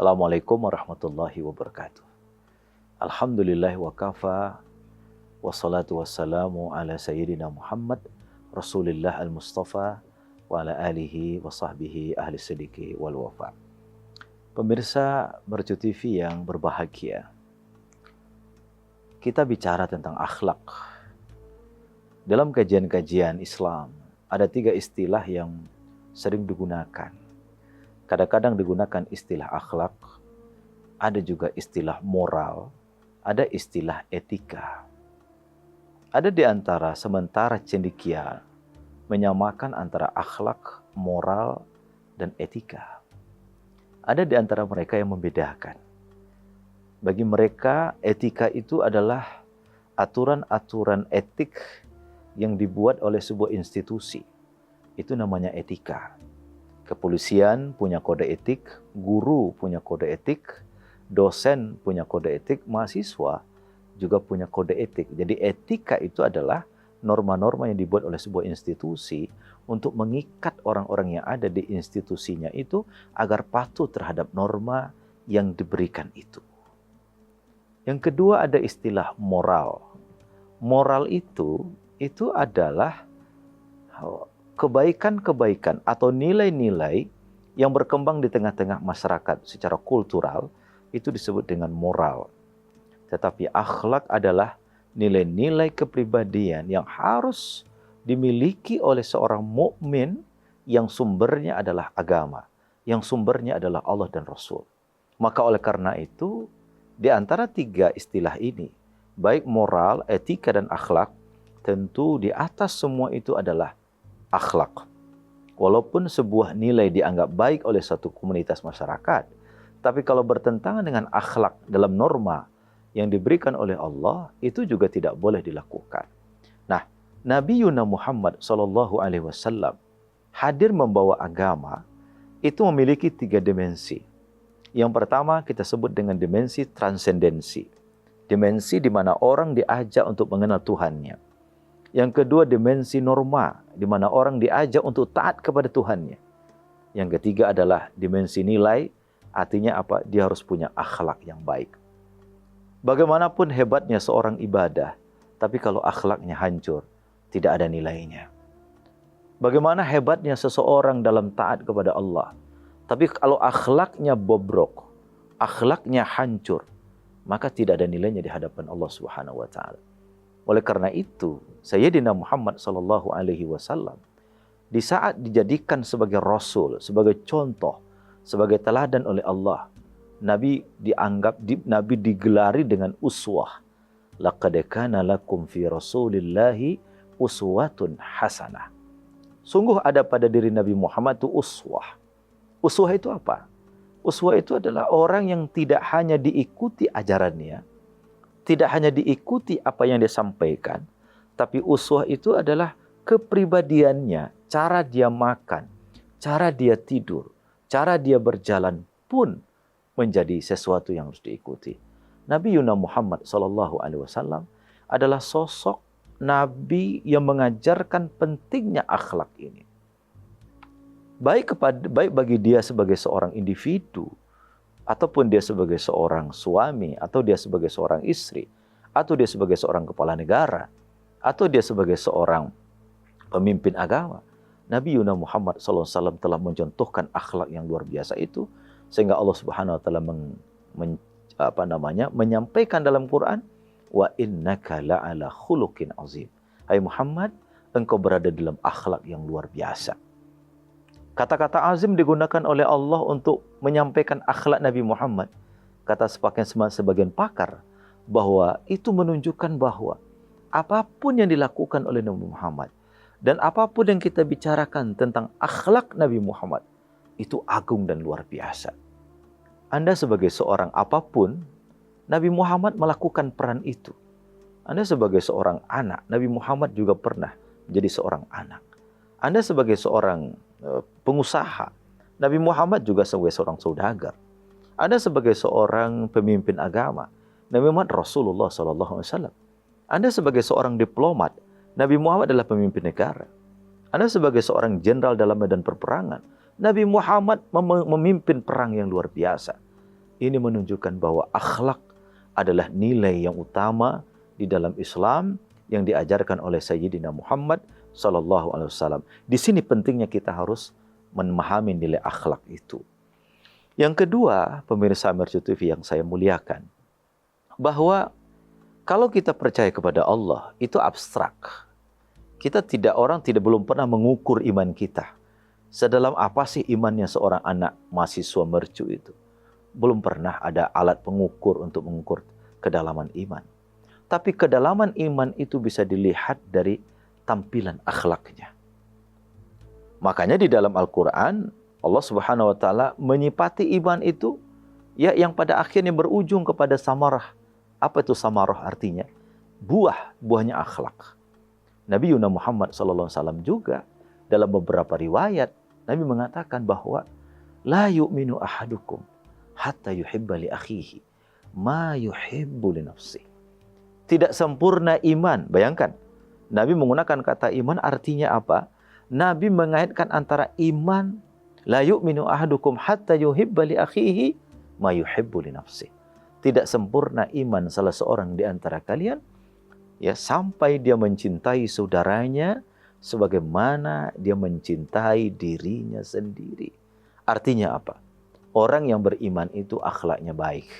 Assalamualaikum warahmatullahi wabarakatuh. Alhamdulillah wa kafa, wassalatu wassalamu ala sayyidina Muhammad, Rasulillah al-Mustafa, wa ala alihi wa sahbihi ahli sidiki wal wafa. Pemirsa Mercu TV yang berbahagia, kita bicara tentang akhlak. Dalam kajian-kajian Islam, ada 3 istilah yang sering digunakan. Kadang-kadang digunakan istilah akhlak, ada juga istilah moral, ada istilah etika. Ada di antara sementara cendekia menyamakan antara akhlak, moral, dan etika. Ada di antara mereka yang membedakan. Bagi mereka, etika itu adalah aturan-aturan etik yang dibuat oleh sebuah institusi. Itu namanya etika. Kepolisian punya kode etik, guru punya kode etik, dosen punya kode etik, mahasiswa juga punya kode etik. Jadi etika itu adalah norma-norma yang dibuat oleh sebuah institusi untuk mengikat orang-orang yang ada di institusinya itu agar patuh terhadap norma yang diberikan itu. Yang kedua ada istilah moral. Moral itu adalah kebaikan-kebaikan atau nilai-nilai yang berkembang di tengah-tengah masyarakat secara kultural, itu disebut dengan moral. Tetapi akhlak adalah nilai-nilai kepribadian yang harus dimiliki oleh seorang mukmin yang sumbernya adalah agama, yang sumbernya adalah Allah dan Rasul. Maka oleh karena itu, di antara 3 istilah ini, baik moral, etika, dan akhlak, tentu di atas semua itu adalah akhlak. Walaupun sebuah nilai dianggap baik oleh satu komunitas masyarakat, tapi kalau bertentangan dengan akhlak dalam norma yang diberikan oleh Allah, itu juga tidak boleh dilakukan. Nah, Nabi Yuna Muhammad SAW hadir membawa agama, itu memiliki 3 dimensi. Yang pertama kita sebut dengan dimensi transendensi. Dimensi di mana orang diajak untuk mengenal Tuhannya. Yang kedua dimensi norma, di mana orang diajak untuk taat kepada Tuhannya. Yang ketiga adalah dimensi nilai, artinya apa? Dia harus punya akhlak yang baik. Bagaimanapun hebatnya seorang ibadah, tapi kalau akhlaknya hancur, tidak ada nilainya. Bagaimana hebatnya seseorang dalam taat kepada Allah, tapi kalau akhlaknya bobrok, akhlaknya hancur, maka tidak ada nilainya di hadapan Allah Subhanahu wa taala. Oleh karena itu, Sayyidina Muhammad SAW di saat dijadikan sebagai Rasul, sebagai contoh, sebagai teladan oleh Allah, Nabi digelari dengan uswah. Laqad kana lakum fi Rasulillahi uswatun hasanah. Sungguh ada pada diri Nabi Muhammad itu uswah. Uswah itu apa? Uswah itu adalah orang yang tidak hanya diikuti ajarannya, tidak hanya diikuti apa yang dia sampaikan, tapi uswah itu adalah kepribadiannya, cara dia makan, cara dia tidur, cara dia berjalan pun menjadi sesuatu yang harus diikuti. Nabi Yuna Muhammad SAW adalah sosok Nabi yang mengajarkan pentingnya akhlak ini. Baik bagi dia sebagai seorang individu, ataupun dia sebagai seorang suami, atau dia sebagai seorang istri, atau dia sebagai seorang kepala negara, atau dia sebagai seorang pemimpin agama. Nabi Yuna Muhammad SAW telah mencontohkan akhlak yang luar biasa itu, sehingga Allah Subhanahu wa taala menyampaikan dalam Quran, wa innaka la'ala khuluqin azim. Hai Muhammad, engkau berada dalam akhlak yang luar biasa. Kata-kata azim digunakan oleh Allah untuk menyampaikan akhlak Nabi Muhammad. Kata sebagian pakar bahwa itu menunjukkan bahwa apapun yang dilakukan oleh Nabi Muhammad dan apapun yang kita bicarakan tentang akhlak Nabi Muhammad itu agung dan luar biasa. Anda sebagai seorang apapun, Nabi Muhammad melakukan peran itu. Anda sebagai seorang anak, Nabi Muhammad juga pernah menjadi seorang anak. Anda sebagai seorang pengusaha, Nabi Muhammad juga sebagai seorang saudagar. Anda sebagai seorang pemimpin agama, Nabi Muhammad Rasulullah SAW. Anda sebagai seorang diplomat, Nabi Muhammad adalah pemimpin negara. Anda sebagai seorang jenderal dalam medan perperangan, Nabi Muhammad memimpin perang yang luar biasa. Ini menunjukkan bahwa akhlak adalah nilai yang utama di dalam Islam yang diajarkan oleh Sayyidina Muhammad Sallallahu Alaihi Wasallam. Di sini pentingnya kita harus memahami nilai akhlak itu. Yang kedua, pemirsa Mercu TV yang saya muliakan, bahwa kalau kita percaya kepada Allah, itu abstrak. Orang belum pernah mengukur iman kita. Sedalam apa sih imannya seorang anak mahasiswa mercu itu? Belum pernah ada alat pengukur untuk mengukur kedalaman iman. Tapi kedalaman iman itu bisa dilihat dari tampilan akhlaknya. Makanya di dalam Al-Quran, Allah Subhanahu wa Ta'ala menyipati iman itu ya yang pada akhirnya berujung kepada samarah. Apa itu samarah artinya? Buahnya akhlak. Nabi Yuna Muhammad SAW juga dalam beberapa riwayat, Nabi mengatakan bahwa la yu'minu ahadukum hatta yuhibba li akhihi ma yuhibbu li nafsi. Tidak sempurna iman. Bayangkan, Nabi menggunakan kata iman artinya apa? Nabi mengaitkan antara iman, la yu'minu ahadukum hatta yuhibba li akhihi ma yuhibbu li nafsi. Tidak sempurna iman salah seorang di antara kalian ya sampai dia mencintai saudaranya sebagaimana dia mencintai dirinya sendiri. Artinya apa? Orang yang beriman itu akhlaknya baik.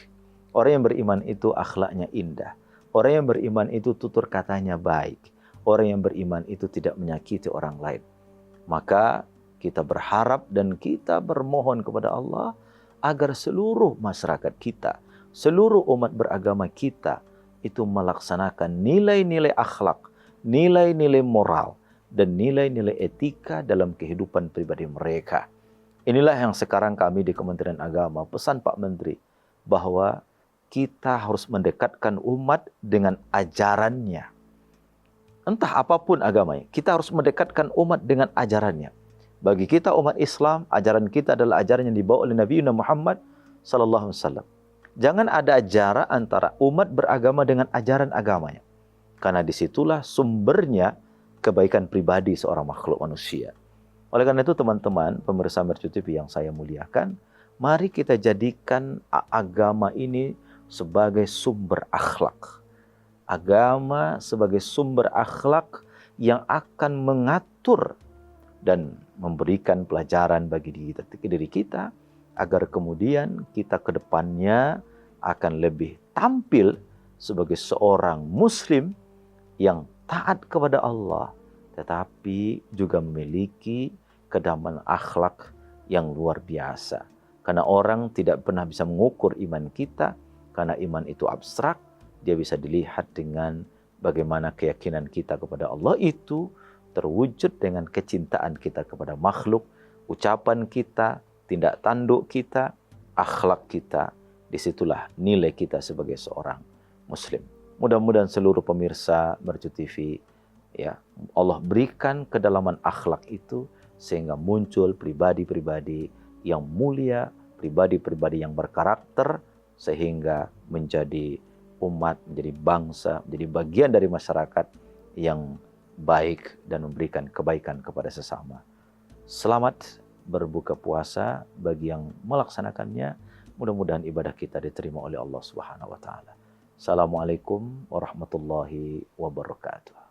Orang yang beriman itu akhlaknya indah. Orang yang beriman itu tutur katanya baik. Orang yang beriman itu tidak menyakiti orang lain. Maka kita berharap dan kita bermohon kepada Allah agar seluruh masyarakat kita, seluruh umat beragama kita itu melaksanakan nilai-nilai akhlak, nilai-nilai moral, dan nilai-nilai etika dalam kehidupan pribadi mereka. Inilah yang sekarang kami di Kementerian Agama, pesan Pak Menteri, bahwa kita harus mendekatkan umat dengan ajarannya. Entah apapun agamanya, kita harus mendekatkan umat dengan ajarannya. Bagi kita umat Islam, ajaran kita adalah ajaran yang dibawa oleh Nabi Muhammad SAW. Jangan ada jarak antara umat beragama dengan ajaran agamanya. Karena disitulah sumbernya kebaikan pribadi seorang makhluk manusia. Oleh karena itu teman-teman, pemirsa Mercu TV yang saya muliakan, mari kita jadikan agama ini sebagai sumber akhlak. Agama sebagai sumber akhlak yang akan mengatur dan memberikan pelajaran bagi diri kita agar kemudian kita ke depannya akan lebih tampil sebagai seorang muslim yang taat kepada Allah tetapi juga memiliki kedalaman akhlak yang luar biasa. Karena orang tidak pernah bisa mengukur iman kita karena iman itu abstrak, dia bisa dilihat dengan bagaimana keyakinan kita kepada Allah itu terwujud dengan kecintaan kita kepada makhluk, ucapan kita, tindak tanduk kita, akhlak kita. Disitulah nilai kita sebagai seorang muslim. Mudah-mudahan seluruh pemirsa Mercu TV, ya, Allah berikan kedalaman akhlak itu sehingga muncul pribadi-pribadi yang mulia, pribadi-pribadi yang berkarakter, sehingga menjadi umat, menjadi bangsa, menjadi bagian dari masyarakat yang baik dan memberikan kebaikan kepada sesama. Selamat berbuka puasa bagi yang melaksanakannya. Mudah-mudahan ibadah kita diterima oleh Allah Subhanahu wa Ta'ala. Assalamualaikum warahmatullahi wabarakatuh.